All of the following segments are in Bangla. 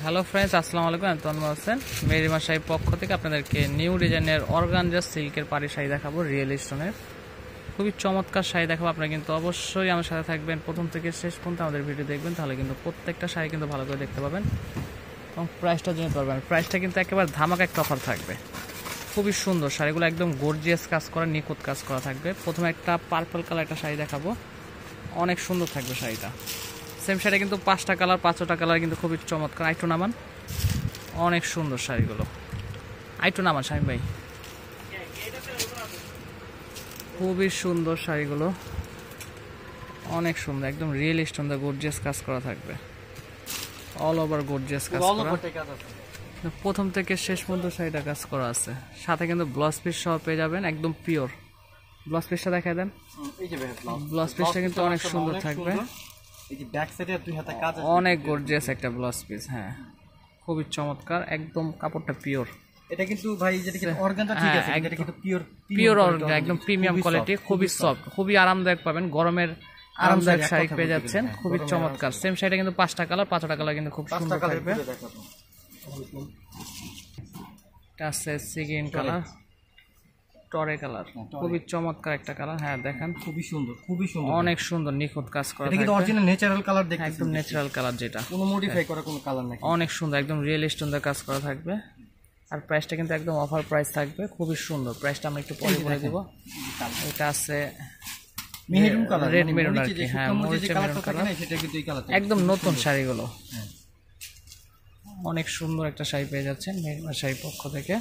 হ্যালো ফ্রেন্ডস, আসসালামু আলাইকুম। আমি তন্ময় হোসেন, মেরিমা শাড়ির পক্ষ থেকে আপনাদেরকে নিউ ডিজাইনের অর্গানজা সিল্কের পাড়ি শাড়ি দেখাবো। রিয়েল স্টোনের খুবই চমৎকার শাড়ি দেখাবো। আপনারা কিন্তু অবশ্যই আমার সাথে থাকবেন, প্রথম থেকে শেষ পর্যন্ত আমাদের ভিডিও দেখবেন, তাহলে কিন্তু প্রত্যেকটা শাড়ি কিন্তু ভালো করে দেখতে পাবেন এবং প্রাইসটা জানতে পারবেন। প্রাইসটা কিন্তু একেবারে ধামাকা একটা অফার থাকবে। খুবই সুন্দর শাড়িগুলো, একদম গর্জিয়াস কাজ করা, নিখুঁত কাজ করা থাকবে। প্রথমে একটা পার্পল কালার একটা শাড়ি দেখাবো, অনেক সুন্দর থাকবে শাড়িটা। সেম শাড়ি কিন্তু 5টা কালার, 5টা কালার কিন্তু খুবই চমৎকার। আইটু নামান, অনেক সুন্দর শাড়িগুলো। আইটু নামান স্বামী ভাই, খুবই সুন্দর শাড়িগুলো, অনেক সুন্দর, একদম রিয়েল স্টোন দা গর্জিয়াস কাজ করা থাকবে, অল ওভার গর্জিয়াস কাজ করা। প্রথম থেকে শেষ পর্যন্ত শাড়িটা কাজ করা আছে, সাথে কিন্তু ব্লাউজ পিস সহ পেয়ে যাবেন, একদম পিওর। ব্লাউজ পিসটা দেখাই দেন। ব্লাউজ পিসটা কিন্তু অনেক সুন্দর থাকবে, অনেক গর্জিয়াস একটা ব্লাউজ পিস। হ্যাঁ, খুবই চমৎকার, একদম কাপড়টা পিওর। এটা কিন্তু ভাই যেটা কি অর্গানজা, ঠিক আছে, এটা কিন্তু পিওর অর্গানজা, একদম প্রিমিয়াম কোয়ালিটি, খুবই সফট, খুবই আরামদায়ক পাবেন। গরমের আরামদায়ক শাড়ি পেয়ে যাচ্ছেন, খুবই চমৎকার। সেম শাড়িটা কিন্তু 5টা কালার, 5টা কালার কিন্তু খুব সুন্দর থাকবে। এটা আছে সি গ্রিন কালার, টরে কালার, খুবই চমৎকার একটা কালার। হ্যাঁ দেখেন, খুবই সুন্দর, খুবই সুন্দর, অনেক সুন্দর, নিখুঁত কাজ করা। এটা কিন্তু অরিজিনাল ন্যাচারাল কালার, দেখতে একদম ন্যাচারাল কালার, যেটা কোনো মডিফাই করা কোনো কালার নাই। অনেক সুন্দর, একদম রিয়েল স্টোন দিয়ে কাজ করা থাকবে। আর প্রাইসটা কিন্তু একদম অফার প্রাইস থাকবে, খুবই সুন্দর। প্রাইসটা আমরা একটু পরে বলে দেব। এটা আছে মেরুন কালার, রেড মেরুন আর কি। হ্যাঁ, মরিচে মেরুন কালার, সেটা কিন্তু এই কালার একদম নতুন শাড়িগুলো। অনেক সুন্দর একটা শাড়ি পেয়ে যাচ্ছেন মেরিনা শাড়ির পক্ষ থেকে।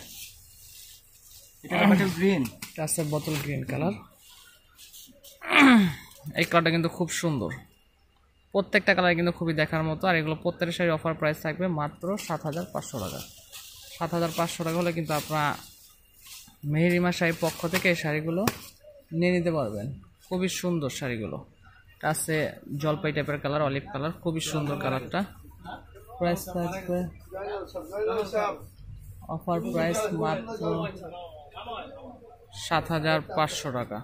এটা বোতল গ্রিন, এটা আছে বোতল গ্রিন কালার। এই কালারটা কিন্তু খুব সুন্দর, প্রত্যেকটা কালার কিন্তু খুবই দেখার মতো। আর এগুলো প্রত্যেকটা শাড়ি অফার প্রাইস থাকবে মাত্র 7,500 টাকা। 7,500 টাকা হলে কিন্তু আপনারা মেহরিমা শাড়ির পক্ষ থেকে এই শাড়িগুলো নিয়ে নিতে পারবেন। খুবই সুন্দর শাড়িগুলো। এটা আছে জলপাই টাইপের কালার, অলিভ কালার, খুবই সুন্দর কালারটা। প্রাইস থাকবে অফার প্রাইস মাত্র 7,500 টাকা।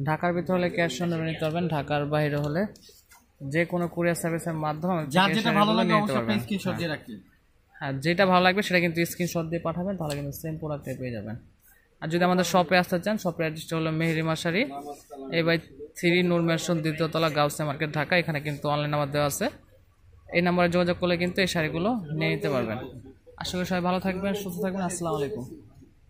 ঢাকার ভিতরে হলে ক্যাশ অন ডেলিভারি নিতে পারবেন, ঢাকার বাইরে হলে যে কোনো কুরিয়ার সার্ভিসের মাধ্যমে যার যেটা ভালো লাগে অবশ্যই স্ক্রিনশট দিয়ে রাখবেন। হ্যাঁ, যেটা ভালো লাগবে সেটা কিন্তু স্ক্রিনশট দিয়ে পাঠাবেন, তাহলে কিন্তু সেম প্রোডাক্টে পেয়ে যাবেন। আর যদি আমাদের শপে আসতে চান, শপের অ্যাড্রেসটা হলো মেহরিমা শাড়ি, A/3 নূর মেনশন, 2য় তলা, গাউসিয়া মার্কেট, ঢাকা। এখানে কিন্তু অনলাইন নাম্বার দেওয়া আছে, এই নাম্বারে যোগাযোগ করলে কিন্তু এই শাড়িগুলো নিয়ে নিতে পারবেন। আশা করি সবাই ভালো থাকবেন, সুস্থ থাকবেন। আসসালামু আলাইকুম।